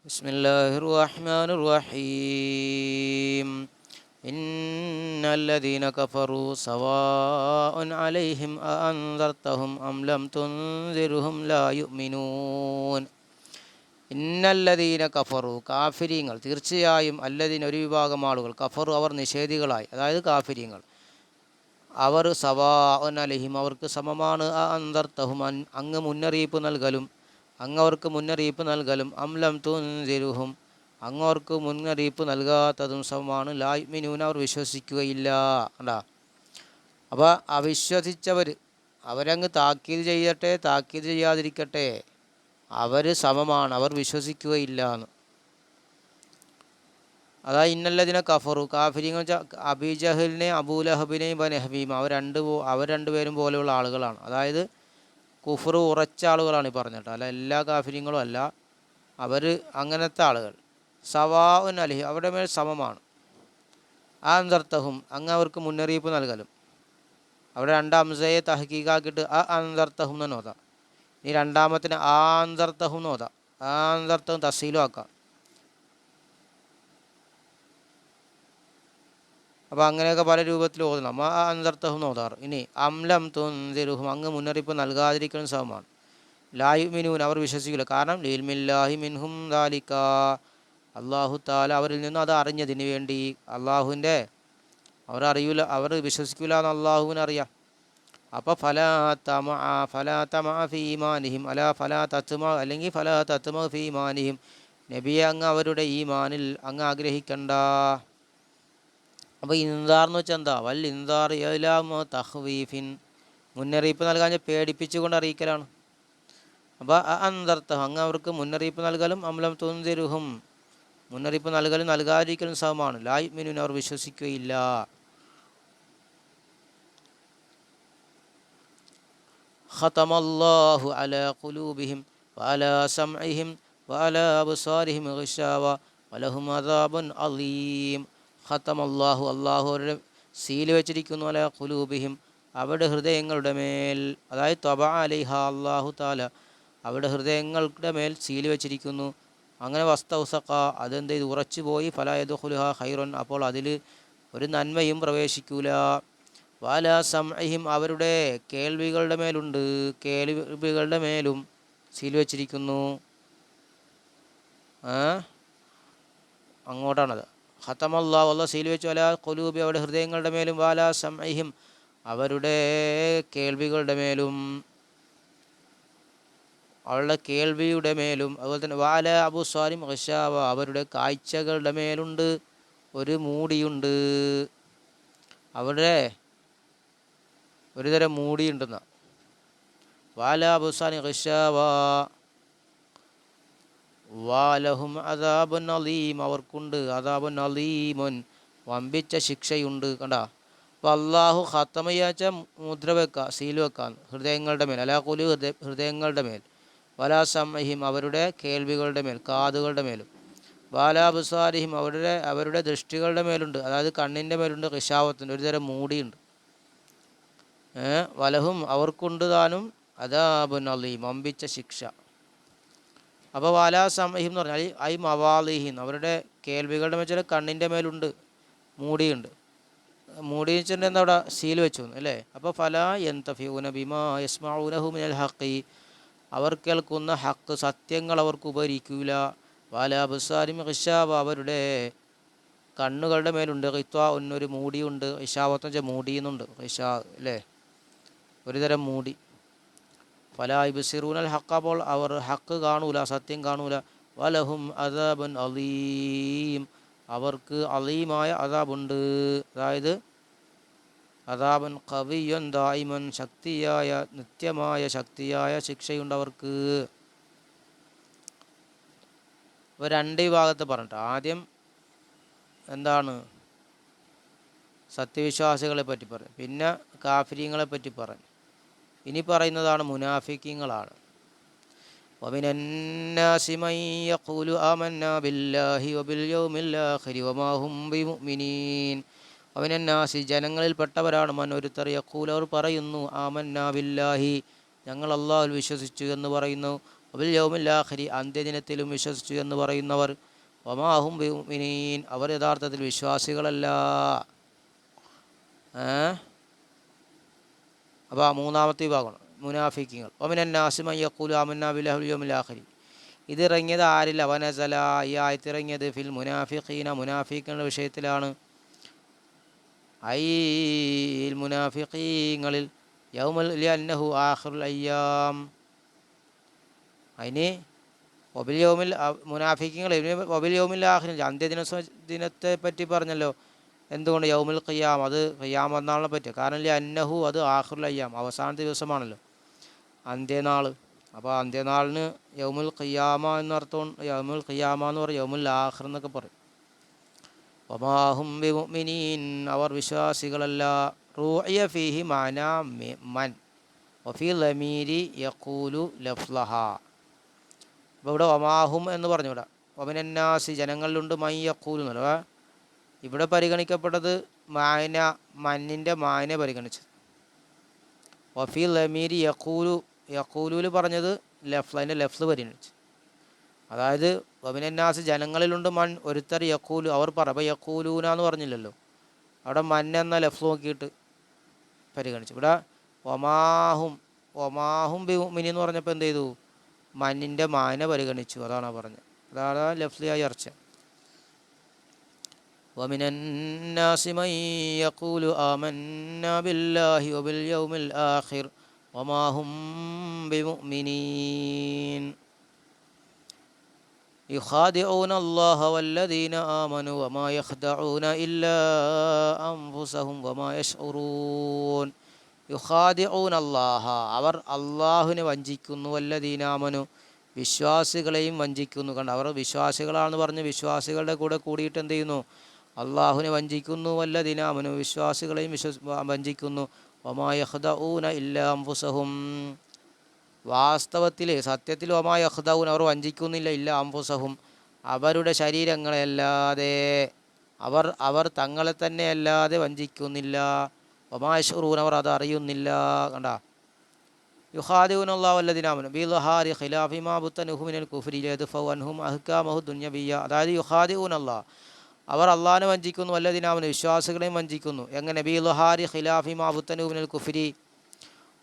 ബിസ്മില്ലാഹിർ റഹ്മാനിർ റഹീം. ഇന്നല്ലദീന കഫറൂ സവാഉൻ അലൈഹിം അഅൻദർതഹും അം ലം തുൻസിർഹും ലാ യുഅ്മിനൂൻ. ഇന്നല്ലദീന കഫറു കാഫിരീങ്ങൾ, തീർച്ചയായും അല്ലദീന ഒരു വിഭാഗം ആളുകൾ, കഫറു അവർ നിഷേധികളായി, അതായത് കാഫിരീങ്ങൾ, അവർ സവാഉൻ അലൈഹിം അവർക്ക് സമമാണ്, അഅൻദർതഹും അങ്ങ് മുന്നറിയിപ്പ് നൽകലും, അങ്ങവർക്ക് മുന്നറിയിപ്പ് നൽകലും, അംലം തുൻസിരുഹും അങ്ങവർക്ക് മുന്നറിയിപ്പ് നൽകാത്തതും സമമാണ്, ലാ യുഅ്മിനൂന അവർ വിശ്വസിക്കുകയില്ല. കണ്ടാ, അപ്പോൾ അവിശ്വസിച്ചവർ അവരങ്ങ് താക്കീത് ചെയ്യട്ടെ താക്കീത് ചെയ്യാതിരിക്കട്ടെ, അവർ സമമാണ്, അവർ വിശ്വസിക്കുകയില്ല എന്ന്. അതായത് ഇന്നല്ലതിനെ കഫറു കാഫിരിങ്ങൾ അബീജഹലിനെ അബൂലഹബിനെയും ബനഹബീം അവർ രണ്ടുപേരും പോലെയുള്ള ആളുകളാണ്. അതായത് കുഫർ ഉറച്ച ആളുകളാണ് ഈ പറഞ്ഞിട്ട്, അല്ല എല്ലാ കാഫിര്യങ്ങളും അല്ല, അവർ അങ്ങനത്തെ ആളുകൾ. സവാഉൻ അലൈഹി അവരുടെ മേൽ സമമാണ്, അൻദർതഹും അങ്ങ് അവർക്ക് മുന്നറിയിപ്പ് നൽകലും. അവിടെ രണ്ടാംസയെ തഹ്കീകാക്കിയിട്ട് അൻദർതഹും എന്ന് നോതാം. ഈ രണ്ടാമത്തിന് ആൻദർതഹും നോതാം, ആൻദർതഹും തസീലും ആക്കാം. അപ്പോൾ അങ്ങനെയൊക്കെ പല രൂപത്തിൽ ഓതണം. അൻദർതഹും നോതാറ്. ഇനി അംലം തുൻസിറുഹും അങ്ങ് മുന്നറിയിപ്പ് നൽകാതിരിക്കുന്ന സമമാണ്, ലാ യുഅ്മിനൂൻ അവർ വിശ്വസിക്കില്ല. കാരണം ലിൽമില്ലാഹി മിൻഹും ദാലിക അള്ളാഹു താല അവരിൽ നിന്ന് അത് അറിഞ്ഞതിന് വേണ്ടി. അള്ളാഹുവിൻ്റെ അവർ അറിയില്ല, അവർ വിശ്വസിക്കില്ല എന്ന് അള്ളാഹുവിന് അറിയാം. അപ്പോൾ ഫലാ തമഅ ഫീ ഈമാനിഹിം ഫലാ തത്മ അല്ലെങ്കിൽ ഫലാ തത്മ ഫീ ഈമാനിഹിം നബിയെ അങ്ങ് അവരുടെ ഈമാനിൽ അങ്ങ് ആഗ്രഹിക്കണ്ട. അപ്പോൾ ഇൻദാർ എന്ന് വെച്ചാൽ എന്താ? വൽ ഇൻദാർ ഇലാമു തഖ്വീഫിൻ മുന്നറിയിപ്പ് നൽകാൻ പേടിപ്പിച്ചുകൊണ്ട് അറിയിക്കലാണ്. അപ്പോൾ അൻദർതഹും അങ്ങ് അവർക്ക് മുന്നറിയിപ്പ് നൽകലും അംലം തുൻസിറുഹും മുന്നറിയിപ്പ് നൽകലും നൽകാതിരിക്കലും സമമാണ്, ലാ യുഅ്മിനൂന അവർ വിശ്വസിക്കുകയില്ല. ഖതമല്ലാഹു അലാ ഖുലൂബിഹിം വഅലാ സമഇഹിം വഅലാ അബ്സാരിഹിം ഗിശാവ വലഹും അദാബുൻ അലീം. ഖതമല്ലാഹു അല്ലാഹു അവരുടെ സീൽ വെച്ചിരിക്കുന്നു, അലാ ഖുലൂബിഹിം അവരുടെ ഹൃദയങ്ങളുടെ മേൽ, അതായത് തബഅ അലൈഹ അല്ലാഹു താല അവരുടെ ഹൃദയങ്ങളുടെ മേൽ സീൽ വെച്ചിരിക്കുന്നു. അങ്ങനെ വസ്തൗസഖ അതെന്ത് ചെയ്ത് ഉറച്ചു പോയി, ഫലാ യദ്ഖുലുഹ ഖൈറുൻ അപ്പോൾ അതിൽ ഒരു നന്മയും പ്രവേശിക്കൂല. വാല സമഇഹിം അവരുടെ കേൾവികളുടെ മേലുണ്ട്, കേൾവികളുടെ മേലും സീൽ വെച്ചിരിക്കുന്നു. അങ്ങോട്ടാണത്. ഖതമല്ലാഹു അല്ലാഹു സീൽ വെച്ചു അലാ ഖുലൂബി അവരുടെ ഹൃദയങ്ങളുടെ മേലും, വാല സമഇഹിം അവരുടെ കേൾവികളുടെ മേലും, അവളുടെ കേൾവിയുടെ മേലും. അതുപോലെ തന്നെ വാല അബ്സാരിഹിം ഗിശാവ അവരുടെ കാഴ്ചകളുടെ മേലുണ്ട് ഒരു മൂടിയുണ്ട്, അവരുടെ ഒരു തരം മൂടിയുണ്ടെന്ന. വാല അബ്സാരിഹിം ഗിശാവ വാലഹും അദാബുൻ അലീം അവർക്കുണ്ട് അദാബുൻ അലീമുൻ വമ്പിച്ച ശിക്ഷയുണ്ട്. കണ്ട, അപ്പോൾ അള്ളാഹു ഖത്തമയാച്ച മുദ്ര വെക്കുക, സീൽ വെക്കാൻ ഹൃദയങ്ങളുടെ മേൽ, അലാ ഖുലൂ ഹൃദയങ്ങളുടെ മേൽ, വലാ സമഇഹിം അവരുടെ കേൾവികളുടെ മേൽ കാതുകളുടെ മേലും, വാലാ അബ്സാരിഹിം അവരുടെ ദൃഷ്ടികളുടെ മേലുണ്ട്, അതായത് കണ്ണിൻ്റെ മേലുണ്ട്, ഖിശാവത്തിൻ്റെ ഒരു തരം മൂടിയുണ്ട്. വലഹും അവർക്കുണ്ട് താനും അദാബുൻ അലീം വമ്പിച്ച ശിക്ഷ. അപ്പോൾ വാലാ സമഇഹിം എന്ന് പറഞ്ഞാൽ ഐ മവാലിഹിൻ അവരുടെ കേൾവികളുടെ വെച്ചാൽ കണ്ണിൻ്റെ മേലുണ്ട് മൂടിയുണ്ട്. മൂടി വെച്ചിട്ട് എന്താ അവിടെ സീൽ വെച്ചു അല്ലേ. അപ്പോൾ ഫലാ യൻതഫിഊന ബിമാ യസ്മഊനഹു മിനൽ ഹഖി അവർ കേൾക്കുന്ന ഹക്ക് സത്യങ്ങൾ അവർക്ക് ഉപകരിക്കൂല. വാലാ അബ്സാരിഹിം ഗിശാവ അവരുടെ കണ്ണുകളുടെ മേലുണ്ട് ഖിത്വാ ഒരു മൂടിയുണ്ട്, ഇഷാവത്ത് വെച്ചാൽ മൂടിയെന്നുണ്ട്, ഇഷാ അല്ലേ ഒരു തരം മൂടി. ഫലാ യുബ്സിറൂനൽ ഹഖ് അപ്പോൾ അവർ ഹക്ക് കാണൂല, സത്യം കാണൂല. വലഹും അദാബുൻ അലീം അവർക്ക് അലീമായ അദാബുണ്ട്, അതായത് അദാബുൻ ഖവിയ്യുൻ ദായിമൻ ശക്തിയായ നിത്യമായ ശക്തിയായ ശിക്ഷയുണ്ട് അവർക്ക്. ഇപ്പോൾ രണ്ട് വിഭാഗത്തെ പറഞ്ഞിട്ട് ആദ്യം എന്താണ് സത്യവിശ്വാസികളെ പറ്റി പറയും, പിന്നെ കാഫിരീങ്ങളെ പറ്റി പറയും. ഇനി പറയുന്നതാണ് മുനാഫിക്കീങ്ങളാണ്. വമിനന്നാസി മൻ യഖൂലു ആമന്നാ ബില്ലാഹി വബിൽ യൗമിൽ ആഖിരി വമാ ഹും ബിമുഅ്മിനീൻ. വമിനന്നാസി ജനങ്ങളിൽപ്പെട്ടവരാണ് മൻ ഒരുത്തർ യഖൂൽ അവർ പറയുന്നു ആമന്നാ ബില്ലാഹി ഞങ്ങൾ അല്ലാഹുവിൽ വിശ്വസിച്ചു എന്ന് പറയുന്നു, വബിൽ യൗമിൽ ആഖിരി അന്ത്യദിനത്തിലും വിശ്വസിച്ചു എന്ന് പറയുന്നവർ വമാഹും ബിമുഅ്മിനീൻ അവർ യഥാർത്ഥത്തിൽ വിശ്വാസികളല്ല. അപ്പോൾ മൂന്നാമത്തെ വിഭാഗമാണ് മുനാഫിക്കുകൾ. വമിനന്നാസി മൻ യഖൂലു ആമന്നാ ബില്ലാഹി വൽ യൗമിൽ ആഖിരി. ഇതിറങ്ങിയത് ആരിൽ? വനസല ഈ ആയത്തിറങ്ങിയത് ഫിൽ മുനാഫിഖീന മുനാഫിക്കുകളുടെ വിഷയത്തിലാണ്. ഐൽ മുനാഫിഖീങ്ങളിൽ യൗമുൽ ലിഅന്നഹു ആഖിറുൽ അയ്യാം. അതിന് വബിൽ യൗമിൽ മുനാഫിക്കുകൾ വബിൽ യൗമിൽ ആഖിർ ദിനത്തെ പറ്റി പറഞ്ഞല്ലോ. എന്തുകൊണ്ട്? യൗമുൽ ഖിയാം, അത് ഖിയാം എന്നാളിനെ പറ്റി. കാരണം ലിഅന്നഹു അത് ആഖിറുൽ അയ്യാം അവസാനത്തെ ദിവസമാണല്ലോ, അന്ത്യനാൾ. അപ്പോൾ അന്ത്യനാളിന് യൗമുൽ ഖിയാമ എന്നർത്ഥം. യൗമുൽ ഖിയാമ എന്ന് പറയും, യൗമുൽ ആഖിർ എന്നൊക്കെ പറയും. വമാഹും ബിമുഅ്മിനീൻ അവർ വിശ്വാസികളല്ല. റൂഇയ ഫീഹി മാനാ മൻ വഫീ ലമീരി യഖൂലു ലഫ്ലഹ. അപ്പോൾ ഇവിടെ വമാഹും എന്ന് പറഞ്ഞു. ഇവിടെ വമിനന്നാസി ജനങ്ങളിലുണ്ട് മൻ യഖൂലു എന്നല്ല. ഇവിടെ പരിഗണിക്കപ്പെട്ടത് മാന, മന്നിൻ്റെ മാനെ പരിഗണിച്ചത്. വഫീ ലമീരി യഖൂലു, യഖൂലുവിൽ പറഞ്ഞത് ലഫ്ല, അതിൻ്റെ ലഫ്ല് പരിഗണിച്ചു. അതായത് വമിനന്നാസ് ജനങ്ങളിലുണ്ട് മൻ ഒരുത്തർ യഖൂലു അവർ പറ. അപ്പോൾ യഖൂലൂന എന്ന് പറഞ്ഞില്ലല്ലോ, അവിടെ മൻ എന്ന ലഫ്ല് നോക്കിയിട്ട് പരിഗണിച്ചു. ഇവിടെ ഒമാഹും ബിമുഅ്മിനീൻ എന്ന് പറഞ്ഞപ്പോൾ എന്ത് ചെയ്തു? മന്നിൻ്റെ മാനെ പരിഗണിച്ചു. അതാണ് പറഞ്ഞത്. അതാണ് ലഫ്ലിയായ ചർച്ച. വമിനന്നാസി മൻ യഖൂലു ആമന്നാ ബില്ലാഹി വബിൽ യൗമിൽ ആഖിർ വമാഹും ബിമുഅ്മിനീൻ യുഖാദിഊന അല്ലാഹ വല്ലദീന ആമനു വമാ യഖ്ദഊന ഇല്ലാ അൻഫുസഹും വമാ യശ്ഉറൂൻ. യുഖാദിഊന അല്ലാഹ അവർ അല്ലാഹുവിനെ വഞ്ചിക്കുന്നു, വല്ലദീന ആമനു വിശ്വാസികളെയും വഞ്ചിക്കുന്നു. കണ്ട, അവർ വിശ്വാസികളാണെന്ന് പറഞ്ഞ് വിശ്വാസികളുടെ കൂടെ കൂടിയിട്ട് എന്ത് ചെയ്യുന്നു? അല്ലാഹുവിനെ വഞ്ചിക്കുന്നു. വല്ലദീന ആമനു വിശ്വാസികളെയും വഞ്ചിക്കുന്നു. വമാ യഖ്ദഊന ഇല്ലാ അൻഫുസഹും വാസ്തവത്തിൽ സത്യത്തിൽ വമാ യഖ്ദഊന അവർ വഞ്ചിക്കുന്നില്ല. ഇല്ല അൻഫുസഹും അവരുടെ ശരീരങ്ങളെയല്ലാതെ, അവർ തങ്ങളെ തന്നെ അല്ലാതെ വഞ്ചിക്കുന്നില്ല. വമാ യശ്ഉറൂൻ അവർ അത് അറിയുന്നില്ല. കണ്ട, യുഖാദിഊന അല്ലാഹു വല്ലദീന ആമനു ബിൽഹാരി ഖിലാഫി മാ ബുത്തനുഹു മിനൽ കുഫ്രി യദ്ഫഉ അൻഹും അഹ്കാമഹു ദുനിയവിയ്യ. അതായത് യുഖാദിഊന അല്ലാഹ് അവർ അള്ളാഹിനെ വഞ്ചിക്കുന്നു, വല്ലദീന ആമനു വിശ്വാസികളെയും വഞ്ചിക്കുന്നു. എങ്ങനെ? ബിൽഹാരി ഖിലാഫി മാ ബുത്തനുഹു മിനൽ കുഫ്രി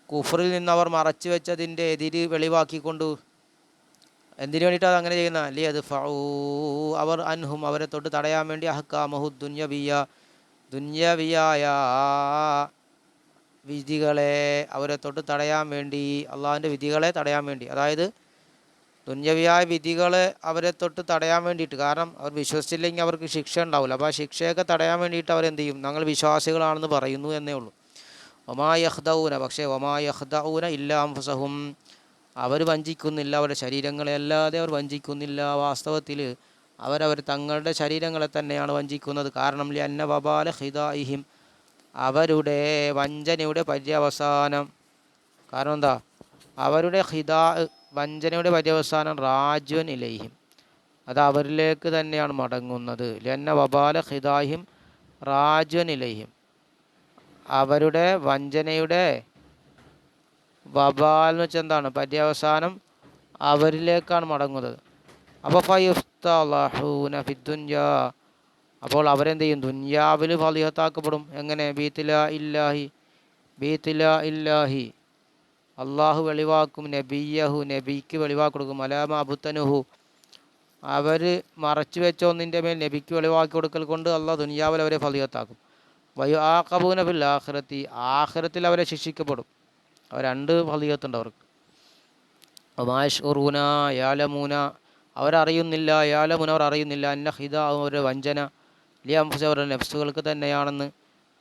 കുഫറിൽ നിന്ന് അവർ മറച്ചു വെച്ചതിൻ്റെ എതിര് വെളിവാക്കിക്കൊണ്ട്. എന്തിനു വേണ്ടിയിട്ടാണ് അങ്ങനെ ചെയ്യുന്ന? ലിയദ്ഫഉ അവർ അൻഹും അവരെ തൊട്ട് തടയാൻ വേണ്ടി അഹ്കാമഹു ദുന്യവിയായ വിധികളെ അവരെ തൊട്ട് തടയാൻ വേണ്ടി, അള്ളാഹുവിൻ്റെ വിധികളെ തടയാൻ വേണ്ടി. അതായത് ദുന്യവിയായ വിധികളെ അവരെ തൊട്ട് തടയാൻ വേണ്ടിയിട്ട്. കാരണം അവർ വിശ്വസിച്ചില്ലെങ്കിൽ അവർക്ക് ശിക്ഷ ഉണ്ടാവില്ല. അപ്പോൾ ആ ശിക്ഷയൊക്കെ തടയാൻ വേണ്ടിയിട്ട് അവരെന്ത് ചെയ്യും? ഞങ്ങൾ വിശ്വാസികളാണെന്ന് പറയുന്നു എന്നേ ഉള്ളൂ. വമാ യഖ്ദഊന പക്ഷേ വമാ യഖ്ദഊന ഇല്ലാ അൻഫുസഹും അവർ വഞ്ചിക്കുന്നില്ല, അവരുടെ ശരീരങ്ങളെ അല്ലാതെ അവർ വഞ്ചിക്കുന്നില്ല. വാസ്തവത്തിൽ അവരവർ തങ്ങളുടെ ശരീരങ്ങളെ തന്നെയാണ് വഞ്ചിക്കുന്നത്. കാരണം ലിഅന്ന വബാല ഖിദാഇഹിം അവരുടെ വഞ്ചനയുടെ പര്യവസാനം. കാരണം എന്താ? അവരുടെ വഞ്ചനയുടെ പര്യവസാനം റാജ്വൻ ഇലൈഹിം അത് അവരിലേക്ക് തന്നെയാണ് മടങ്ങുന്നത്. ലിഅന്ന വബാല ഖിദാഇഹിം റാജ്വൻ ഇലൈഹിം അവരുടെ വഞ്ചനയുടെ വബാൽ എന്ന് വെച്ചാൽ എന്താണ്? പര്യവസാനം അവരിലേക്കാണ് മടങ്ങുന്നത്. അപ്പോൾ ഫയുഫ്തലഹൂന ഫിദ്ദുനിയാ അപ്പോൾ അവരെന്ത് ചെയ്യും? ദുന്യാവിൽ ഫളിഹത്താക്കപ്പെടും. എങ്ങനെ? ബീത്തിലാ ഇല്ലാഹി അള്ളാഹു വെളിവാക്കും, നബിയഹു നബിക്ക് വെളിവാക്കി കൊടുക്കും, അലാമ അബുത്തനുഹു അവർ മറച്ചു വെച്ച ഒന്നിൻ്റെ മേൽ നബിക്ക് വെളിവാക്കി കൊടുക്കൽ കൊണ്ട് അള്ളാഹ് ദുനിയാവിൽ അവരെ ഫളിഹത്താക്കും. വയുആഖബൂന ഫിൽ ആഖിറത്തി ആഖിറത്തിൽ അവരെ ശിക്ഷിക്കപ്പെടും. അവർ രണ്ട് ഫളിഹത്തുണ്ട് അവർക്ക്. വമാ യശ്ഉറൂന യഅലമൂന അവരറിയുന്നില്ല, യഅലമൂന അവർ അറിയുന്നില്ല, അന്ന ഖിദാ അവരുടെ വഞ്ചന ലിഅൻഫുസിഹിം അവരുടെ നഫ്സുകൾക്ക് തന്നെയാണെന്ന്.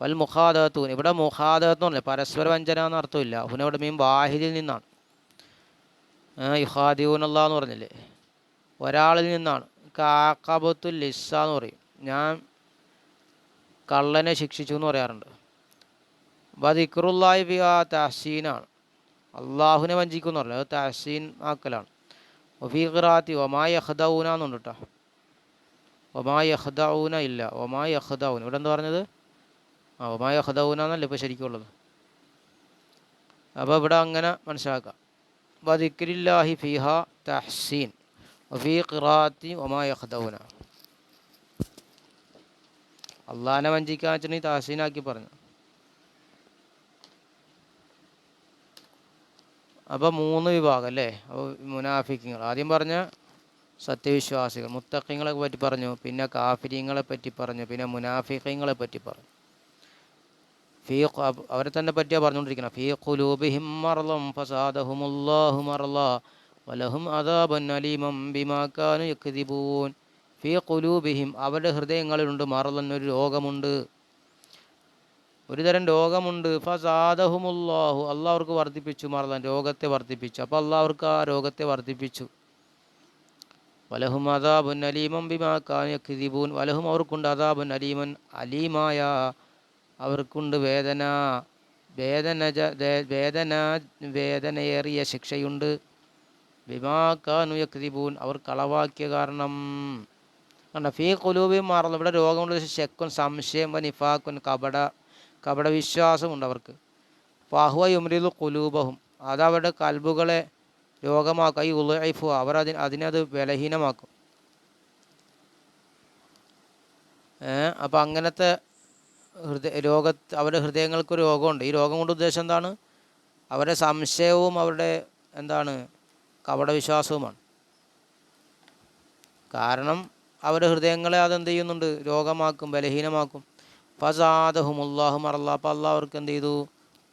വൽ മുഖാദഅത്തൂൻ ഇവിടെ മുഖാദഅത്ത് എന്ന് പറഞ്ഞാൽ പരസ്പര വഞ്ചന എന്ന് അർത്ഥമില്ല. പിന്നെ ഇവിടെ മീൻ വാഹിദിൽ നിന്നാണ്. യുഖാദിഊന അല്ലാഹ് എന്ന് പറഞ്ഞില്ലേ, ഒരാളിൽ നിന്നാണ്. കാഖബത്തുൽ ലിസ്സ എന്ന് പറയും, ഞാൻ കള്ളനെ ശിക്ഷിച്ചു എന്ന് പറയാറുണ്ട്. ദിക്റുല്ലാഹി ഫിഹാ തഹ്സീനാണ്, അള്ളാഹുവിനെ വഞ്ചിക്കുന്നു പറഞ്ഞത് അത് തഹ്സീൻ ആക്കലാണ്. വഫീ ഖിറാഅത്തി വമാ യഖ്ദഊന എന്നുണ്ട് കേട്ടോ. വമാ യഖ്ദഊന ഇല്ല, വമാ യഖ്ദഊന ഇവിടെ എന്താ പറഞ്ഞത്? വമാ യഖ്ദഊന എന്നല്ല ഇപ്പോൾ ശരിക്കുള്ളത്. അപ്പോൾ ഇവിടെ അങ്ങനെ മനസ്സിലാക്കാം. വദിക്രില്ലാഹി ഫീഹ തഹ്സീൻ വഫീ ഖിറാഅത്തി വമാ യഖ്ദഊന. അള്ളാഹിനെ വഞ്ചിക്കാൻ വെച്ചിട്ടുണ്ടെങ്കിൽ തഹ്സീനാക്കി പറഞ്ഞു. അപ്പോൾ 3 വിഭാഗം അല്ലേ? അപ്പോൾ മുനാഫിക്കുകൾ ആദ്യം പറഞ്ഞ സത്യവിശ്വാസികൾ, മുത്തഖീങ്ങളെ പറ്റി പറഞ്ഞു, പിന്നെ കാഫിരീങ്ങളെ പറ്റി പറഞ്ഞു, പിന്നെ മുനാഫിഖീങ്ങളെ പറ്റി പറഞ്ഞു. അവരെ തന്നെ പറ്റിയാണ് പറഞ്ഞുകൊണ്ടിരിക്കുന്നത്. ഫീ ഖുലൂബിഹിം മർളൻ ഫസാദഹുമുല്ലാഹു മർളാ വലഹും അദാബുൻ അലീമും ബിമാ കാനൂ യക്ദിബൂൻ. ഫീ ഖുലൂബിഹിം അവരുടെ ഹൃദയങ്ങളിലുണ്ട് മർളൻ ഒരു രോഗമുണ്ട്, ഒരു തരം രോഗമുണ്ട്. ഫസാദഹുമുല്ലാഹു അള്ളാഹ് അവർക്ക് വർദ്ധിപ്പിച്ചു, മർളൻ രോഗത്തെ വർദ്ധിപ്പിച്ചു. അപ്പോൾ അള്ളാഹ് അവർക്ക് ആ രോഗത്തെ വർദ്ധിപ്പിച്ചു. വലഹും അദാബുൻ അലീമും ബിമാ കാനൂ യക്ദിബൂൻ വലഹും അവർക്കുണ്ട് അദാബുൻ അലീമൻ അലീമായ അവർക്കുണ്ട് വേദന, വേദനയേറിയ ശിക്ഷയുണ്ട്. ബിമാ കാനൂ യക്ദിബൂൻ അവർ കളവാക്കിയ കാരണം. കണ്ട ഫീ ഖുലൂബിഹിം മറദ് ഇവിടെ രോഗമുണ്ട്, ശെക്കുൻ സംശയം, നിഫാഖുൻ കപട വിശ്വാസമുണ്ട് അവർക്ക്. ഫഹുവ യുംരിദു ഖുലൂബഹും അതവരുടെ കൽബുകളെ രോഗമാക്കും. ഈ ഉളൈഫു അവർ അതിനത് ബലഹീനമാക്കും. അപ്പം അങ്ങനത്തെ അവരുടെ ഹൃദയങ്ങൾക്ക് രോഗമുണ്ട്. ഈ രോഗം കൊണ്ട് ഉദ്ദേശം എന്താണ്? അവരുടെ സംശയവും അവരുടെ എന്താണ് കപടവിശ്വാസവുമാണ്. കാരണം അവരുടെ ഹൃദയങ്ങളെ അതെന്ത് ചെയ്യുന്നുണ്ട്? രോഗമാക്കും, ബലഹീനമാക്കും. ഫസാദഹുമുല്ലാഹു മർളാ അപ്പോൾ അള്ളാഹ് അവർക്ക് എന്ത് ചെയ്തു?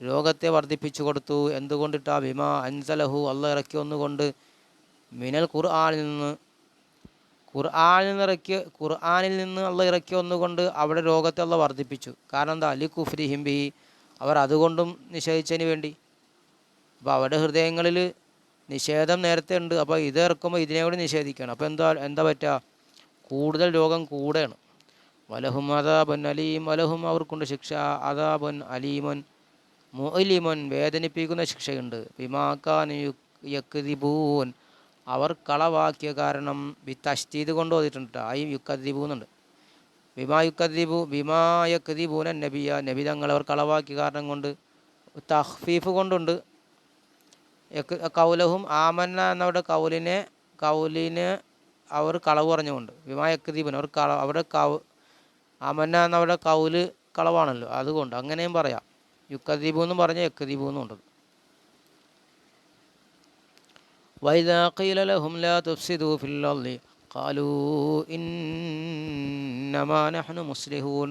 രോഗത്തെ വർദ്ധിപ്പിച്ചു കൊടുത്തു. എന്തുകൊണ്ടിട്ടാ? ബിമാ അൻസലഹു അള്ളാഹ് ഇറക്കി ഒന്നുകൊണ്ട്, മിനൽ ഖുർആനിൽ നിന്ന് അള്ളാഹ് ഇറക്കി ഒന്നുകൊണ്ട് അവിടെ രോഗത്തെ അള്ളാഹ് വർദ്ധിപ്പിച്ചു. കാരണം എന്താ? അലി കുഫ്രിഹിം ബിഹി അവർ അതുകൊണ്ടും നിഷേധിച്ചതിന് വേണ്ടി. അപ്പോൾ അവരുടെ ഹൃദയങ്ങളിൽ നിഷേധം നേരത്തെ ഉണ്ട്. അപ്പോൾ ഇത് ഇറക്കുമ്പോൾ ഇതിനെ കൂടി നിഷേധിക്കുകയാണ്. അപ്പോൾ എന്താ പറ്റുക? കൂടുതൽ രോഗം കൂടെയാണ്. വലഹും അദാബുൻ അലീം വലഹും അവർക്കുണ്ട് ശിക്ഷ അദാബുൻ അലീമുൻ മുഅലിമുൻ വേദനിപ്പിക്കുന്ന ശിക്ഷയുണ്ട്. ബിമാ കാനൂ യക്ദിബൂൻ അവർ കളവാക്കിയ കാരണം. തശ്ദീദ് കൊണ്ട് ഓതിയിട്ടുണ്ട്. യുക്കദ്ദിബൂന്നുണ്ട്. ബിമാ യക്ദിബൂന നബി തങ്ങൾ അവർ കളവാക്കിയ കാരണം കൊണ്ട്. തഖ്ഫീഫ് കൊണ്ടുണ്ട്. കൗലഹും ആമന്ന എന്നവരുടെ കൗലിനെ അവർ കളവ് പറഞ്ഞുകൊണ്ട്. ബിമാ യക്ദിബൂൻ അവരുടെ ആമന്ന എന്നവരുടെ കൗല് കളവാണല്ലോ, അതുകൊണ്ട് അങ്ങനെയും പറയാം. യുക്കദ്ദിബൂന്നും പറഞ്ഞ യക്ദിബൂന്നും ഉണ്ട്. വൈദാ ഖീല ലഹും ലാ തുഫ്സിദൂ ഫിൽ അർളി ഖാലൂ ഇന്നമാ നഹ്നു മുസ്ലിഹൂൻ.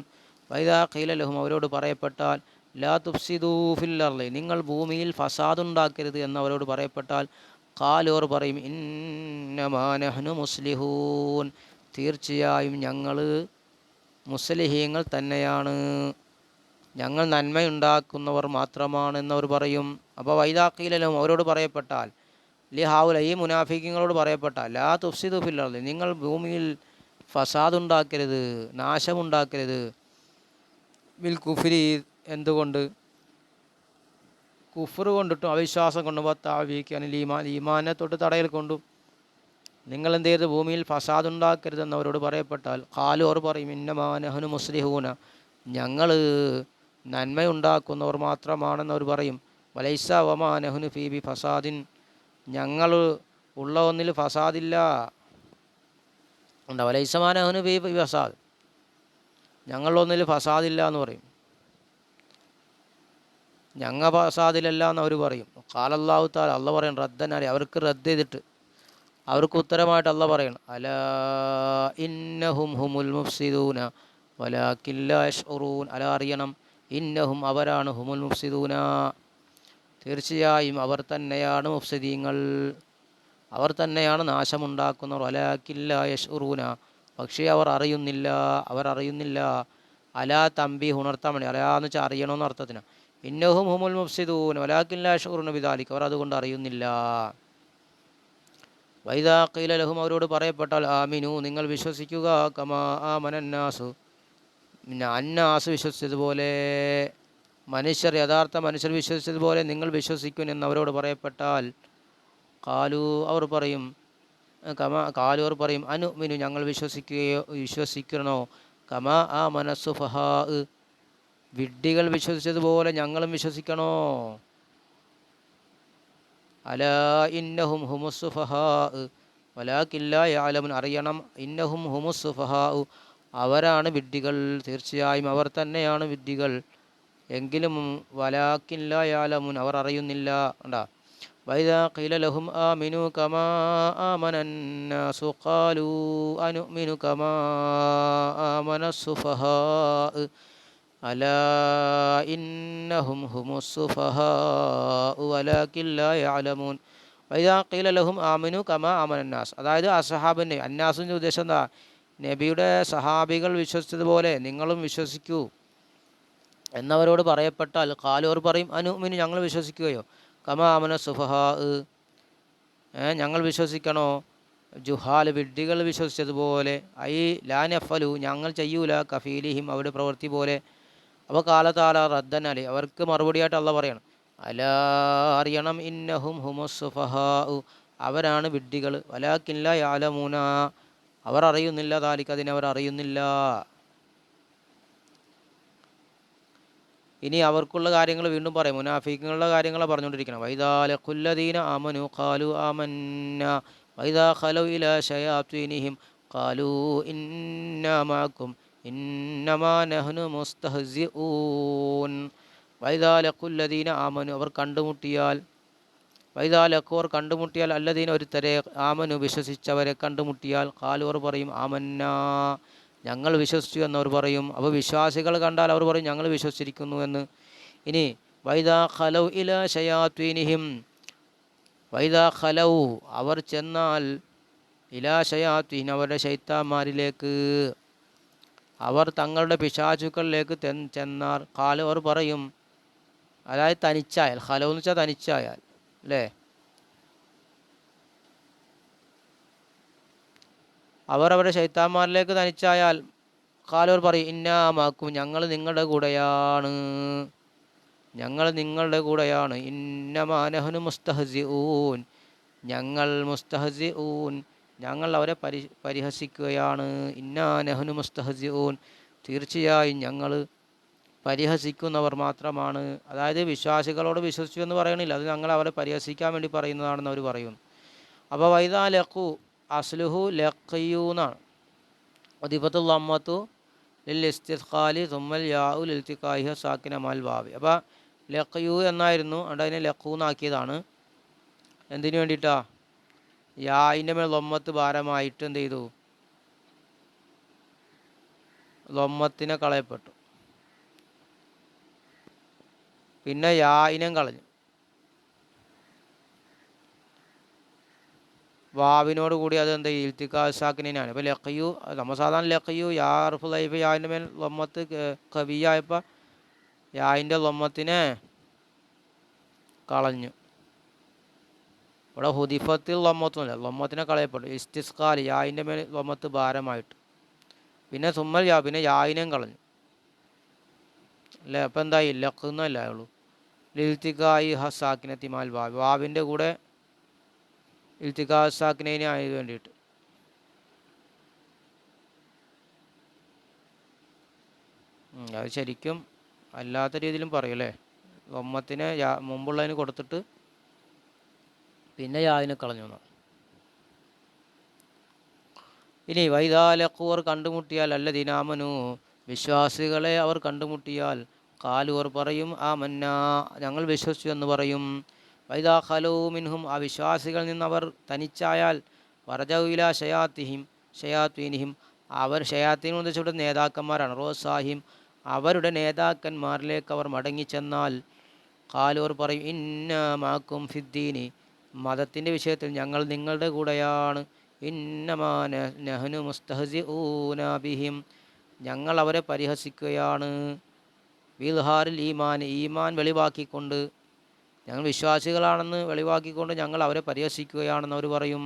വൈദാ ഖീല ലഹും അവരോട് പറയപ്പെട്ടാൽ, ലാ തുഫ്സിദൂ ഫിൽ അർളി നിങ്ങൾ ഭൂമിയിൽ ഫസാദുണ്ടാക്കരുത് എന്നവരോട് പറയപ്പെട്ടാൽ, ഖാലൂ അവർ പറയും, ഇന്നമാ നഹ്നു മുസ്ലിഹൂൻ തീർച്ചയായും ഞങ്ങൾ മുസ്ലിഹീങ്ങൾ തന്നെയാണ്, ഞങ്ങൾ നന്മയുണ്ടാക്കുന്നവർ മാത്രമാണെന്നവർ പറയും. അപ്പോൾ വൈദാ ഖീല ലഹും അവരോട് പറയപ്പെട്ടാൽ, ലിഹാവുല ഈ മുനാഫിക്കങ്ങളോട് പറയപ്പെട്ടാൽ, ലാ തുഫ്സിദു ഫിൽ അർളി നിങ്ങൾ ഭൂമിയിൽ ഫസാദുണ്ടാക്കരുത്, നാശമുണ്ടാക്കരുത്. ബിൽ കുഫ്രി എന്തുകൊണ്ട്? കുഫ്ർ കൊണ്ടിട്ടും അവിശ്വാസം കൊണ്ടും വത്താവീക്കാൻ ഈമാനെ തൊട്ട് തടയൽ കൊണ്ടും നിങ്ങൾ എന്ത് ചെയ്ത് ഭൂമിയിൽ ഫസാദുണ്ടാക്കരുതെന്നവരോട് പറയപ്പെട്ടാൽ, ഖാലു അവർ പറയും, ഇന്നമാ നഹ്നു മുസ്ലിഹൂന ഞങ്ങൾ നന്മയുണ്ടാക്കുന്നവർ മാത്രമാണെന്നവർ പറയും. വലൈസ വമാ നഹ്നു ഫീ ബി ഫസാദിൻ ഞങ്ങൾ ഉള്ള ഒന്നിൽ ഫസാദില്ല. ഉണ്ടോ? വലൈസമാ നഹ്നു ഫീ ബി ഫസാദ് ഞങ്ങളൊന്നിൽ ഫസാദില്ല എന്ന് പറയും. ഞങ്ങൾ ഫസാദിലല്ല എന്നവർ പറയും. ഖാലല്ലാഹു തആല അള്ളാഹ് പറയണം, റദ്ദനാരി അവർക്ക് റദ്ദ് ചെയ്തിട്ട് അവർക്ക് ഉത്തരമായിട്ട് അള്ളാഹ് പറയണം, അലാ ഇന്നഹും ഹുമുൽ മുഫ്സിദൂന വലാകിൻ ലാ യശ്ഉറൂൻ അലാ അറിയണം, ഇന്നഹും അവരാണ് ഹുമുൽ മുഫ്സിദൂന തീർച്ചയായും അവർ തന്നെയാണ് മുഫ്സിദീങ്ങൾ, അവർ തന്നെയാണ് നാശമുണ്ടാക്കുന്നവർ. വലാകിൻ ലാ യശ്ഉറൂന പക്ഷേ അവർ അറിയുന്നില്ല. അലാ തമ്പി ഉണർത്താൻ വേണ്ടി, അലാ എന്ന് വെച്ചാൽ അറിയണമെന്ന് അർത്ഥത്തിന്. ഇന്നഹും ഹുമുൽ മുഫ്സിദൂൻ വലാകിൻ ലാ യശ്ഉറൂന ബിദാലിക അവർ അതുകൊണ്ട് അറിയുന്നില്ല. വൈദാ ഖീല ലഹും അവരോട് പറയപ്പെട്ടാൽ, ആമിനു നിങ്ങൾ വിശ്വസിക്കുക, കമാ ആമനന്നാസു അന്നാസ് വിശ്വസിച്ചതുപോലെ യഥാർത്ഥ മനുഷ്യർ വിശ്വസിച്ചതുപോലെ നിങ്ങൾ വിശ്വസിക്കും എന്നവരോട് പറയപ്പെട്ടാൽ, ഖാലു അവർ പറയും അനുമിനു ഞങ്ങൾ വിശ്വസിക്കണോ, കമാ ആമന സുഫഹാ വിഡ്ഢികൾ വിശ്വസിച്ചതുപോലെ ഞങ്ങളും വിശ്വസിക്കണോ. അലാ ഇന്നഹും ഹുമുസ്സുഫഹാ വലാകിൻ ലാ യഅലമുൻ, അറിയണം, ഇന്നഹും ഹുമുസ്സുഫഹാ, അവരാണ് വിഡ്ഢികൾ, തീർച്ചയായും അവർ തന്നെയാണ് വിഡ്ഢികൾ, എങ്കിലും വലാകിൻ ലാ യഅലമുൻ, അവർ അറിയുന്നില്ല. കണ്ടാ, വൈദാ ഖീല ലഹും ആമിനു കമാ ആമനന്നാസു ഖാലൂ അനുഅ്മിനു കമാ ആമനസ്സുഫഹാ അലാ ഇന്നഹും ഹുമുസ്സുഫഹാ വലാകിൻ ലാ യഅലമൂൻ. വൈദാ ഖീല ലഹും ആമിനു കമാ ആമനന്നാസ്, അതായത് അസ്ഹാബിൻ്റെ, അന്നാസിൻ്റെ ഉദ്ദേശം എന്താ, നബിയുടെ സഹാബികൾ വിശ്വസിച്ചതുപോലെ നിങ്ങളും വിശ്വസിക്കൂ എന്നവരോട് പറയപ്പെട്ടാൽ ഖാലു, അവർ പറയും, അനുഅ്മിനു, ഞങ്ങൾ വിശ്വസിക്കുകയോ, കമാ ആമന സുഫഹാ, ഞങ്ങൾ വിശ്വസിക്കണോ ജുഹാൽ, വിഡ്ഢികൾ വിശ്വസിച്ചതുപോലെ, ഐ ലാ നഫലു, ഞങ്ങൾ ചെയ്യൂല, കഫീലിഹിം, അവരുടെ പ്രവൃത്തി പോലെ. അപ്പോൾ കാലത്താല റദ്ദൻ അലി, അവർക്ക് മറുപടിയായിട്ട് അള്ള പറയണം, അലാ, അറിയണം, ഇന്നഹും ഹുമുസ്സുഫഹാ, അവരാണ് വിഡ്ഢികൾ, വലാകിൻ ലാ യഅലമൂന, അവർ അറിയുന്നില്ല, ദാലിക, അതിനവർ അറിയുന്നില്ല. ഇനി അവർക്കുള്ള കാര്യങ്ങൾ വീണ്ടും പറയും, മുനാഫിക്കുകളുടെ കാര്യങ്ങളാണ് പറഞ്ഞുകൊണ്ടിരിക്കണം. വൈദാ ലഖുല്ലദീന ആമനു ഖാലു ആമന്ന വൈദാ ഖലൗ ഇലാ ശയാത്വീനിഹിം ഖാലു ഇന്നാ മഅക്കും ഇന്നമാ നഹ്നു മുസ്തഹ്സിഊൻ. വൈദാ ലഖുല്ലദീന ആമനു, അവർ കണ്ടുമുട്ടിയാൽ, വൈദാ ലഖു, അവർ കണ്ടുമുട്ടിയാൽ, അല്ലദീന, ഒരുത്തരെ, ആമനു, വിശ്വസിച്ചവരെ കണ്ടുമുട്ടിയാൽ, ഖാലു, അവർ പറയും, ആമന്നാ, ഞങ്ങൾ വിശ്വസിച്ചു എന്നവർ പറയും. അപ്പോൾ വിശ്വാസികൾ കണ്ടാൽ അവർ പറയും, ഞങ്ങൾ വിശ്വസിച്ചിരിക്കുന്നു എന്ന്. ഇനി വൈദാ ഖലൗ ഇലാ ശയാത്വീനിഹിം, വൈദാ ഖലൗ, അവർ ചെന്നാൽ, ഇലാ ശയാത്വീൻ, അവരുടെ ശൈത്താന്മാരിലേക്ക്, അവർ തങ്ങളുടെ പിശാചുക്കളിലേക്ക് ചെന്നാൽ, ഖാലു, അവർ പറയും, അതായത് തനിച്ചായാൽ, ഖലൗ എന്ന് വെച്ചാൽ തനിച്ചായാൽ, അല്ലേ, അവർ അവരുടെ ശൈത്താന്മാരിലേക്ക് തനിച്ചായാൽ, ഖാലൂർ പറയും, ഇന്നാമാക്കും, ഞങ്ങൾ നിങ്ങളുടെ കൂടെയാണ്, ഞങ്ങൾ നിങ്ങളുടെ കൂടെയാണ്, ഇന്നമാ നഹ്നു മുസ്തഹ്സിഊൻ, ഞങ്ങൾ മുസ്തഹ്സിഊൻ, ഞങ്ങൾ അവരെ പരിഹസിക്കുകയാണ്, ഇന്നാ നഹ്നു മുസ്തഹ്സിഊൻ, തീർച്ചയായും ഞങ്ങൾ പരിഹസിക്കുന്നവർ മാത്രമാണ്. അതായത് വിശ്വാസികളോട് വിശ്വസിച്ചു എന്ന് പറയണില്ല, അത് ഞങ്ങൾ അവരെ പരിഹസിക്കാൻ വേണ്ടി പറയുന്നതാണെന്ന് അവർ പറയുന്നു. അപ്പോൾ വൈദാ ലഖു, അസ്ലുഹു ലഖിയു എന്നാണ്, വദിഫത്തുൽ അമ്മത്തു ലിൽ ഇസ്തിഖാലി തുമ്മൽ യാഉ ലിൽത്തിഖായിഹ സാക്കിന മൽ വാവി. അപ്പോൾ ലഖിയു എന്നായിരുന്നു, അതുകൊണ്ട് അതിനെ ലഖു എന്നാക്കിയതാണ്. എന്തിനു വേണ്ടിയിട്ടാ, യായിൻ്റെ മേൽ ലൊമ്മത്ത് ഭാരമായിട്ട് എന്ത് ചെയ്തു, ലൊമ്മത്തിനെ കളയപ്പെട്ടു, പിന്നെ യായിനം കളഞ്ഞു, വാവിനോട് കൂടി അത് എന്താ, ഇൽത്തിക്കാസാക്കിനാണ്. ഇപ്പോൾ ലഖിയു, നമ്മൾ സാധാരണ ലഖിയു യാ അർഫു ലൈഫ്, യായിൻ്റെ മേൽ ലൊമ്മത്ത് കവിയായപ്പോൾ യായിൻ്റെ ലൊമ്മത്തിനെ കളഞ്ഞു. ഇവിടെ ഹുദിഫത്തിൽ ലൊമ്മത്തുമില്ല, ലൊമ്മത്തിനെ കളയപ്പെട്ടു, ഇസ്തിസ്കാൽ, യായിൻ്റെ മേൽ ലൊമ്മത്ത് ഭാരമായിട്ട്, പിന്നെ സുമ്മൽ യാ, പിന്നെ യായിനെയും കളഞ്ഞു, അല്ലേ. അപ്പോൾ എന്തായി, ലഖ് എന്നല്ലേ ഉള്ളൂ, ലിൽത്തിക്കായി ഹസാക്കിനത്തി മാൽ വാവ്, വാവിൻ്റെ കൂടെ ഇൽത്തിക്കാസാക്കിനേനെ ആയത് വേണ്ടിയിട്ട്. അത് ശരിക്കും അല്ലാത്ത രീതിയിലും പറയും, അല്ലേ, ലൊമ്മത്തിനെ മുമ്പുള്ളതിന് കൊടുത്തിട്ട് പിന്നെ യാതിനെ കളഞ്ഞു എന്ന്. ഇനി വൈദാ ലഖു, അവർ കണ്ടുമുട്ടിയാൽ, അല്ല ദിനാമനു, വിശ്വാസികളെ അവർ കണ്ടുമുട്ടിയാൽ, ഖാലു, അവർ പറയും, ആമന്നാ, ഞങ്ങൾ വിശ്വസിച്ചു എന്ന് പറയും. വൈദാ ഖലൂ മിൻഹും, ആ വിശ്വാസികളിൽ നിന്ന് അവർ തനിച്ചായാൽ, വറജൗ ഇലാ ഷയാത്വീനിഹിം, അവർ ഷയാത്തീൻ ഉദ്ദേശിച്ച നേതാക്കന്മാരാണ്, റോസാഹിം, അവരുടെ നേതാക്കന്മാരിലേക്ക് അവർ മടങ്ങിച്ചെന്നാൽ, ഖാലു, അവർ പറയും, ഇന്നാ മാക്കും ഫിദ്ദീനി, മതത്തിൻ്റെ വിഷയത്തിൽ ഞങ്ങൾ നിങ്ങളുടെ കൂടെയാണ്, ഇന്നമാ നഹ്നു മുസ്തഹ്സിഊന ബിഹിം, ഞങ്ങൾ അവരെ പരിഹസിക്കുകയാണ്, ബിൽഹാറിൽ ഈമാൻ, ഈമാൻ വെളിവാക്കിക്കൊണ്ട്, ഞങ്ങൾ വിശ്വാസികളാണെന്ന് വെളിവാക്കിക്കൊണ്ട് ഞങ്ങൾ അവരെ പരിഹസിക്കുകയാണെന്ന് അവർ പറയും.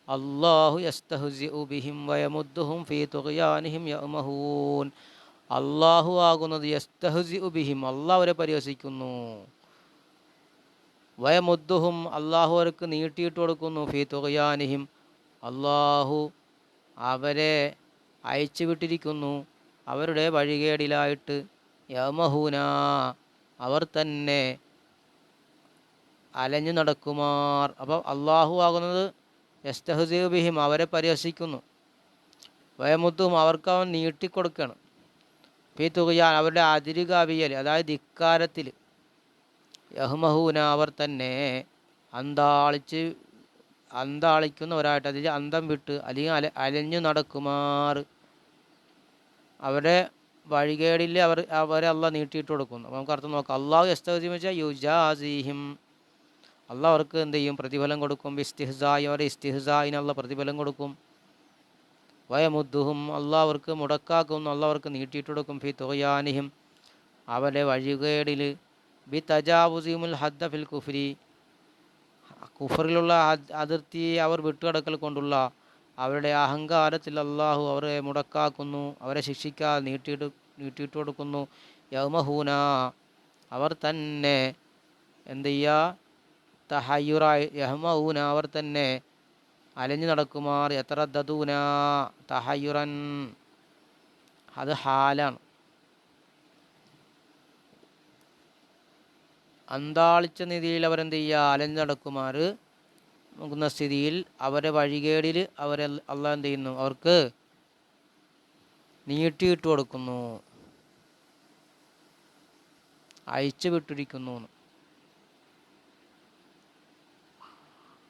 അല്ലാഹു യസ്തഹ്സിഉ ബിഹിം വയമുദ്ദുഹും ഫീ തുഗ്യാനിഹിം യഅ്മഹൂൻ, അല്ലാഹു ആകുന്നത് യസ്തഹ്സിഉ ബിഹിം, അല്ലാഹു അവരെ പരിഹസിക്കുന്നു, വയമുദ്ദുഹും, അല്ലാഹു അവർക്ക് നീട്ടിയിട്ട് കൊടുക്കുന്നു, ഫീ തുഗ്യാനിഹിം, അല്ലാഹു അവരെ അയച്ചു വിട്ടിരിക്കുന്നു അവരുടെ വഴികേടിലായിട്ട്, യഅ്മഹൂന, അവർ തന്നെ അലഞ്ഞു നടക്കുമാർ. അപ്പോൾ അള്ളാഹു ആകുന്നത് യസ്തഹ്സിഉ ബിഹിം, അവരെ പരിഹസിക്കുന്നു. വയമുത്തും, അവർക്ക് അവൻ നീട്ടിക്കൊടുക്കുകയാണ്. ഫീ തുഗ്യാൻ, അവരുടെ അതിര് കവിയൽ, അതായത് ധിക്കാരത്തിൽ. യഹ്മഹൂന, അവർ തന്നെ അന്താളിക്കുന്നവരായിട്ട്, അതിൽ അന്തം വിട്ട് അല്ലെങ്കിൽ അലഞ്ഞു നടക്കുമാർ. അവരുടെ വഴികേടിൽ അവരെ അള്ളാഹ് നീട്ടിയിട്ട് കൊടുക്കുന്നു. അപ്പോൾ നമുക്ക് അർത്ഥം നോക്കാം. അള്ളാഹു യസ്തഹ്സിഉ വെച്ചാൽ യുജാസിഹിം, അള്ളാഹ് അവർക്ക് എന്ത് ചെയ്യും? പ്രതിഫലം കൊടുക്കും. ഇസ്തിഹ്സായി, അവരെ ഇസ്തിഹ്സായിനുള്ള പ്രതിഫലം കൊടുക്കും. വയമുദ്ദുഹും, അള്ളാഹ് അവർക്ക് മുടക്കാക്കുന്നു, അള്ളാഹ് അവർക്ക് നീട്ടിയിട്ട് കൊടുക്കും. ഫി തുഗ്യാനിഹിം, അവരുടെ വഴികേടിൽ. ബി തജാവുസിമുൽ ഹദ്ദ ഫിൽ കുഫ്രി, കുഫറിലുള്ള അതിർത്തിയെ അവർ വിട്ടുകിടക്കൽ കൊണ്ടുള്ള അവരുടെ അഹങ്കാരത്തിൽ അള്ളാഹു അവരെ മുടക്കാക്കുന്നു, അവരെ ശിക്ഷിക്കാതെ നീട്ടിയിട്ട് കൊടുക്കുന്നു. യൗമഹൂന, അവർ തന്നെ എന്ത് ചെയ്യുക? തഹയ്യുറായി, യഹ്മഹൂന, അവർ തന്നെ അലഞ്ഞു നടക്കുമാർ. യതറദ്ദദൂന തഹയ്യുറൻ, അത് ഹാലാണ്. അന്താളിച്ച നിധിയിൽ അവരെന്ത് ചെയ്യുക? അലഞ്ഞു നടക്കുമാർ നോക്കുന്ന സ്ഥിതിയിൽ അവരെ വഴികേടിൽ അവരെ അള്ളാഹ് എന്ത് ചെയ്യുന്നു? അവർക്ക് നീട്ടിയിട്ട് കൊടുക്കുന്നു, അയച്ചു വിട്ടിരിക്കുന്നു.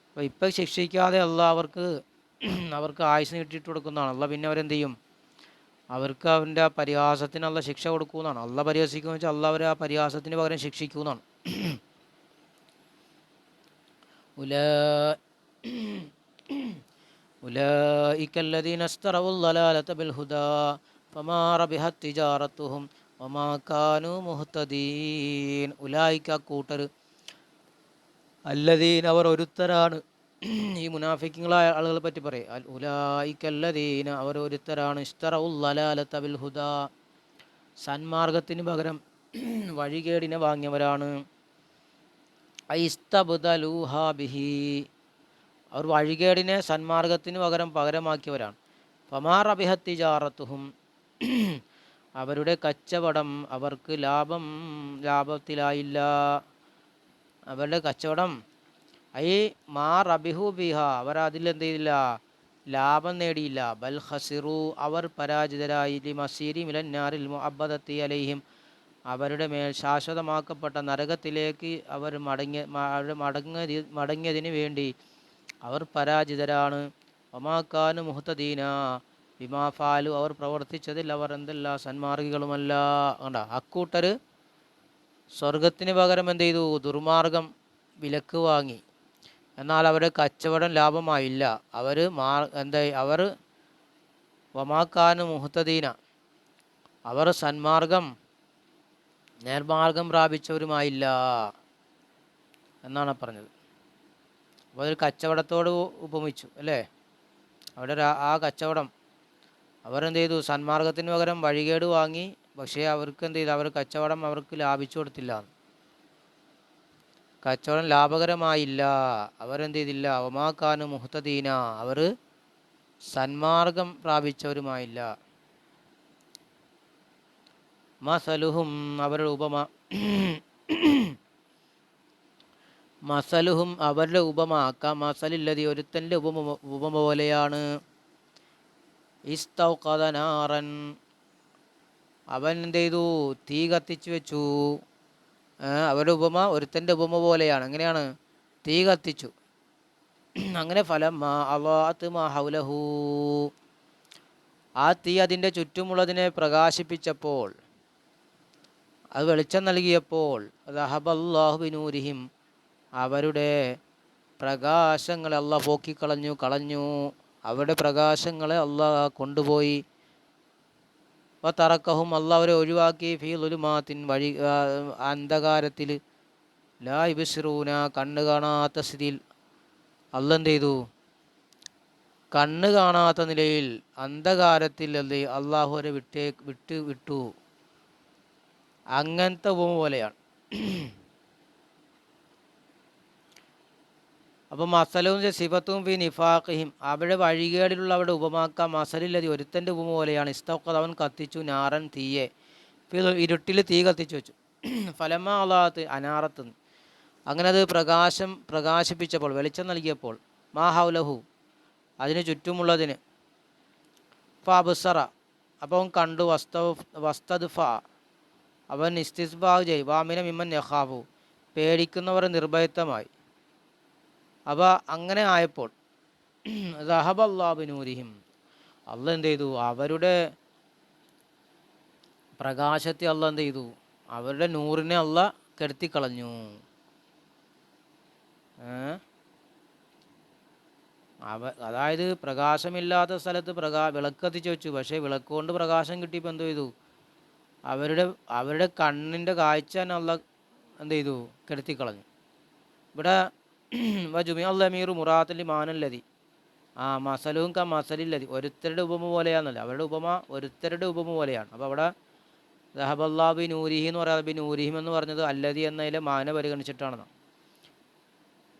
അപ്പോൾ ഇപ്പം ശിക്ഷിക്കാതെ അള്ളാഹ് അവർക്ക് ആയുസ് നീട്ടിയിട്ട് കൊടുക്കുന്നതാണ്. അള്ളാഹ് പിന്നെ അവരെന്ത് ചെയ്യും? അവർക്ക് അവൻ്റെ ആ പരിഹാസത്തിനുള്ള ശിക്ഷ കൊടുക്കുന്നതാണ്. അള്ളാഹ് പരിഹസിക്കുമെന്ന് വെച്ചാൽ അള്ളാഹ് അവരെ ആ പരിഹാസത്തിന് പകരം ശിക്ഷിക്കുന്നതാണ്. ഉലൈക അല്ലദീന ഇസ്തറവു ളലാലത ബിൽ ഹുദാ ഫമാ റബിഹത് തിജാറത്തുഹും വമാ കാനൂ മുഹ്തദീൻ. ഉലൈക, കൂട്ടർ, അല്ലദീൻ, അവർ ഒരുത്തരാണ്. ഈ മുനാഫിക്കുകളായ ആളുകളെ പറ്റി പറയും. ഉലൈക അല്ലദീന, അവർ ഒരുത്തരാണ്. ഇസ്തറവു ളലാലത ബിൽ ഹുദാ, സന്മാർഗത്തിന് പകരം വഴികേടിനെ വാങ്ങിയവരാണ്. ഐസ്തബ്ദലൂഹാ ബിഹി, അവർ വഴികേടിനെ സന്മാർഗത്തിന് പകരമാക്കിയവരാണ്. ഫമാ റബിഹത് തിജാറത്തുഹും, അവരുടെ കച്ചവടം അവർക്ക് ലാഭത്തിലായില്ല. അവരുടെ കച്ചവടം മാ റബിഹു ബിഹ, അവർ അതിലെന്ത് ചെയ്തില്ല? ലാഭം നേടിയില്ല. ബൽ ഖസിറു, അവർ പരാജിതരായി. ലിമസീരി മിലന്നാരിൽ മുഅബ്ബദത്തി അലൈഹിം, അവരുടെ മേൽ ശാശ്വതമാക്കപ്പെട്ട നരകത്തിലേക്ക് അവർ മടങ്ങിയതിന് വേണ്ടി അവർ പരാജിതരാണ്. ഒമാക്കാനു മുഹ്തദീന ബിമാ ഫാലു, അവർ പ്രവർത്തിച്ചതിൽ അവർ എന്തല്ല സന്മാർഗികളുമല്ല. കണ്ട, അക്കൂട്ടർ സ്വർഗത്തിന് പകരം എന്ത് ചെയ്തു? ദുർമാർഗം വിലക്ക് വാങ്ങി. എന്നാൽ അവരുടെ കച്ചവടം ലാഭമായില്ല. അവർ വമാക്കാനു മുഹ്തദീന, അവർ നേർമാർഗം പ്രാപിച്ചവരുമായില്ല എന്നാണ് പറഞ്ഞത്. അപ്പോൾ അതൊരു കച്ചവടത്തോട് ഉപമിച്ചു അല്ലേ? അവിടെ ആ കച്ചവടം അവരെന്ത് ചെയ്തു? സന്മാർഗത്തിന് പകരം വഴികേട് വാങ്ങി. പക്ഷേ അവർക്ക് എന്ത് ചെയ്തു? കച്ചവടം അവർക്ക് ലാഭിച്ചു കൊടുത്തില്ല. കച്ചവടം ലാഭകരമായില്ല. അവരെന്ത് ചെയ്തില്ല? ഒമാക്കാനു മുഹ്തദീന, അവർ സന്മാർഗം പ്രാപിച്ചവരുമായില്ല. മസലുഹും, അവരുടെ ഉപമ. മസലുഹും, അവരുടെ ഉപമ. മസലില്ലതി, ഒരുത്തൻ്റെ ഉപമ പോലെയാണ്. ഇസ്തൗഖദ നാറൻ, അവൻ എന്ത് ചെയ്തു? തീ കത്തിച്ചു വെച്ചു. അവരുടെ ഉപമ ഒരുത്തൻ്റെ ഉപമ പോലെയാണ്. എങ്ങനെയാണ്? തീ കത്തിച്ചു. അങ്ങനെ ഫലമ്മാ അളാഅത് മാ ഹൗലഹു, ആ തീ അതിൻ്റെ ചുറ്റുമുള്ളതിനെ പ്രകാശിപ്പിച്ചപ്പോൾ, അത് വെളിച്ചം നൽകിയപ്പോൾ, ദഹബല്ലാഹു ബിനൂരിഹിം, അവരുടെ പ്രകാശങ്ങളെ അള്ളാഹ് പോക്കിക്കളഞ്ഞു. അവരുടെ പ്രകാശങ്ങളെ അള്ളാഹ് കൊണ്ടുപോയി. തറക്കഹും, അള്ളാഹ് അവരെ ഒഴിവാക്കി. ഫീ ളുലുമാത്തിൻ, അന്ധകാരത്തിൽ. ലാ യുബ്സിറൂന, കണ്ണ് കാണാത്ത സ്ഥിതിയിൽ. അള്ളാഹ് എന്ത് ചെയ്തു? കണ്ണ് കാണാത്ത നിലയിൽ അന്ധകാരത്തിൽ അള്ളാഹു അവരെ വിട്ടു. അങ്ങനത്തെ ഉപമ പോലെയാണ്. അപ്പം മസലവും സിഫത്തും ഫി നിഫാഖിഹിം, അവരുടെ വഴികേടിലുള്ള അവരുടെ ഉപമാക്ക മസലില്ലതി, ഒരുത്തൻ്റെ ഉപമ പോലെയാണ്. ഇസ്തൗഖദ, അവൻ കത്തിച്ചു. നാറൻ, തീയെ. ഇരുട്ടിൽ തീ കത്തിച്ചു വെച്ചു. ഫലമാ അളാഅത്, അനാറത്ത്, അങ്ങനെ അത് പ്രകാശിപ്പിച്ചപ്പോൾ, വെളിച്ചം നൽകിയപ്പോൾ, മാ ഹൗലഹു അതിന് ചുറ്റുമുള്ളതിന്, ഫഅബ്സറ അപ്പോൾ അവൻ കണ്ടു, വസ്തദ്ഫ അവൻ ഇസ്തിസ്ബാഹ് ചെയ്യും, വാമിന മിമ്മൻ യഖാഫു പേടിക്കുന്നവർ നിർഭയത്വമായി. അപ്പോൾ അങ്ങനെ ആയപ്പോൾ റഹബല്ലാഹു ബിനൂരിഹിം അള്ളാഹ് എന്ത് ചെയ്തു, അവരുടെ പ്രകാശത്തെ അള്ളാഹ് എന്ത് ചെയ്തു, അവരുടെ നൂറിനെ അള്ളാഹ് കെടുത്തിക്കളഞ്ഞു. അതായത് പ്രകാശമില്ലാത്ത സ്ഥലത്ത് വിളക്ക് കത്തിച്ച് വെച്ചു, പക്ഷേ വിളക്ക് കൊണ്ട് പ്രകാശം കിട്ടിയപ്പോൾ എന്ത് ചെയ്തു, അവരുടെ കണ്ണിൻ്റെ കാഴ്ച തന്നെ അള്ളാഹ് എന്ത് ചെയ്തു, കെടുത്തിക്കളഞ്ഞു. ഇവിടെ വജുമിഅൽ മുറാത്തലി മാനല്ലതി മസലും മസലില്ലതി ഒരുത്തരുടെ ഉപമ പോലെയാണെന്നല്ല, അവരുടെ ഉപമ ഒരുത്തരുടെ ഉപമ പോലെയാണ്. അപ്പോൾ അവിടെ ദഹബല്ലാ ബി നൂരിഹി എന്ന് പറയാതെ ബി നൂരിഹിം എന്ന് പറഞ്ഞത് അല്ലതി എന്നതിലെ മാന പരിഗണിച്ചിട്ടാണെന്ന്.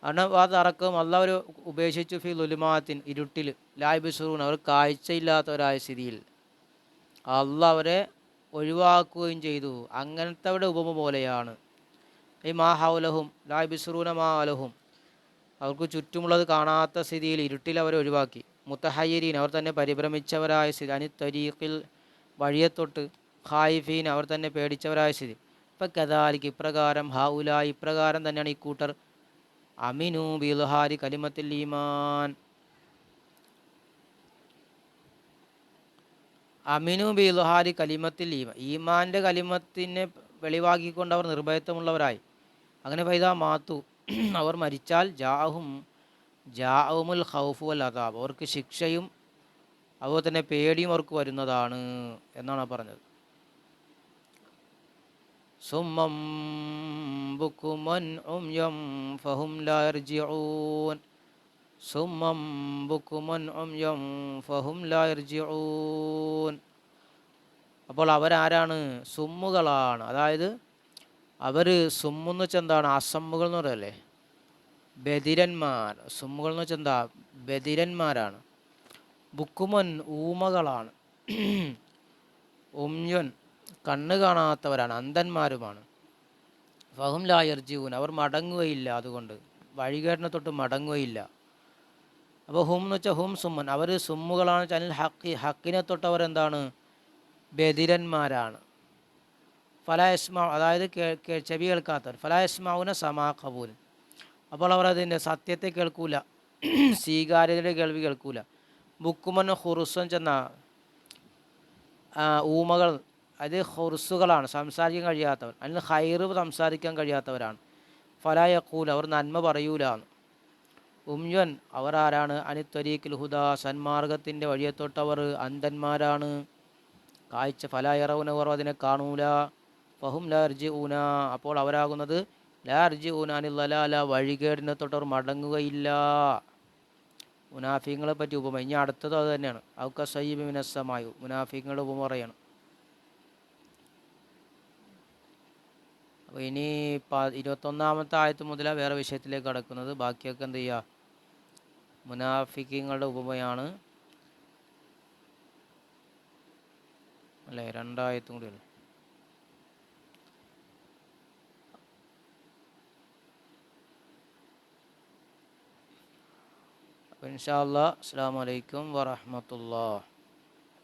കാരണം ആ തറക്കം അള്ളാഹ് ഒരു ഉപേക്ഷിച്ചു ഫി ലുലുമാത്തിൻ ഇരുട്ടിൽ ലായ്ബിസുറൂൻ അവർ കാഴ്ചയില്ലാത്തവരായ സ്ഥിതിയിൽ അള്ളാഹ് അവരെ ഒഴിവാക്കുകയും ചെയ്തു. അങ്ങനത്തെ അവിടെ ഉപമ പോലെയാണ്. ഈ മാ ഹൗലഹും ലായ്ബിസുറൂന മാ അലഹും അവർക്ക് ചുറ്റുമുള്ളത് കാണാത്ത സ്ഥിതിയിൽ ഇരുട്ടിൽ അവരെ ഒഴിവാക്കി. മുത്തഹയ്യരീൻ അവർ തന്നെ പരിഭ്രമിച്ചവരായ സ്ഥിതി, അനി തരീഖിൽ വഴിയെ തൊട്ട്, ഖായിഫീൻ അവർ തന്നെ പേടിച്ചവരായ സ്ഥിതി. ഇപ്പം കദാലിക്ക് ഇപ്രകാരം, ഹൗല ഇപ്രകാരം തന്നെയാണ് ഈ കൂട്ടർ, അമിനു ബിൽഹാരി കലിമത്തിൽ ഈമാൻ അമിനു ബിൽഹാരി കലിമത്തിൽ ഈമാൻ്റെ കലിമത്തിനെ വെളിവാക്കിക്കൊണ്ട് അവർ നിർഭയത്വമുള്ളവരായി. അങ്ങനെ പൈതാ മാത്തു അവർ മരിച്ചാൽ ജാഅഹുമുൽ ഖൗഫു വൽ അദാബ് അവർക്ക് ശിക്ഷയും അതുപോലെ തന്നെ പേടിയും അവർക്ക് വരുന്നതാണ് എന്നാണ് പറഞ്ഞത്. സുമ്മം ബുക്കുമൻ ഉംയം ഫഹും ലാ യർജിഊൻ സുമ്മം ബുക്കുമൻ ഉംയം ഫഹും ലാ യർജിഊൻ അപ്പോൾ അവരാരാണ്, സുമ്മുകളാണ്. അതായത് അവർ സുമ്മെന്ന് വെച്ചാൽ എന്താണ്, അസമ്മുകൾ എന്ന് പറയല്ലേ, ബധിരന്മാർ. സുമ്മുകൾ എന്ന് വെച്ചാൽ എന്താ, ബധിരന്മാരാണ്. ബുക്കുമൻ ഊമകളാണ്. ഉംയുൻ കണ്ണ് കാണാത്തവരാണ്, അന്ധന്മാരുമാണ്. ഫഹും ലാ യർജിഊൻ അവർ മടങ്ങുകയില്ല, അതുകൊണ്ട് വഴികേടിനെ തൊട്ട് മടങ്ങുകയില്ല. അപ്പോൾ ഹും എന്ന് വെച്ചാൽ ഹും സുമ്മൻ അവർ സുമ്മുകളാണ്. ചനിൽ ഹക്കിനെ തൊട്ടവർ എന്താണ്, ബധിരന്മാരാണ്. ഫലായസ്മാ അതായത് ചെവി കേൾക്കാത്തവർ. ഫലായസ്മാവുന സമാ ഖബൂൽ അപ്പോൾ അവർ അതിൻ്റെ സത്യത്തെ കേൾക്കൂല, സ്വീകാര്യതയുടെ കേൾവി കേൾക്കൂല. ബുക്കുമൻ ഹുറുസൻ ചെന്ന ഊമകൾ, അത് ഹുർസുകളാണ്, സംസാരിക്കാൻ കഴിയാത്തവർ. അതിന് ഹൈറ് സംസാരിക്കാൻ കഴിയാത്തവരാണ്. ഫലായഖൂൽ അവർ നന്മ പറയൂല. ഉംയൻ അവർ ആരാണ്, അനിത്വരീഖിൽ ഹുദ സന്മാർഗത്തിൻ്റെ വഴിയെ തൊട്ടവർ അന്ധന്മാരാണ്. കാഴ്ച ഫലായറൗന അവർ അതിനെ കാണൂല. ഫഹും ലാ യർജിഊന അപ്പോൾ അവരാകുന്നത് ലാ യർജിഊന അനിൽ ലലാല വഴികേടിനെ തൊട്ടവർ മടങ്ങുകയില്ല. മുനാഫിങ്ങളെ പറ്റി ഉപമ ഇനി അടുത്തത് അത് തന്നെയാണ്. ഔക സയ്യിബി മിനസ്സമായു മുനാഫിങ്ങളുടെ ഉപമ പറയാണ്. അപ്പോൾ ഇനി 21-ാമത്തെ ആയത്ത് മുതലാണ് വേറെ വിഷയത്തിലേക്ക് കടക്കുന്നത്. ബാക്കിയൊക്കെ എന്ത് ചെയ്യുക, മുനാഫിക്കങ്ങളുടെ ഉപമയാണ് അല്ലേ. 2 ആയത്തും കൂടിയല്ലേ. അപ്പോൾ ഇൻഷാ അല്ലാഹ് അസ്സലാമു അലൈക്കും വറഹ്മത്തുള്ളാഹി.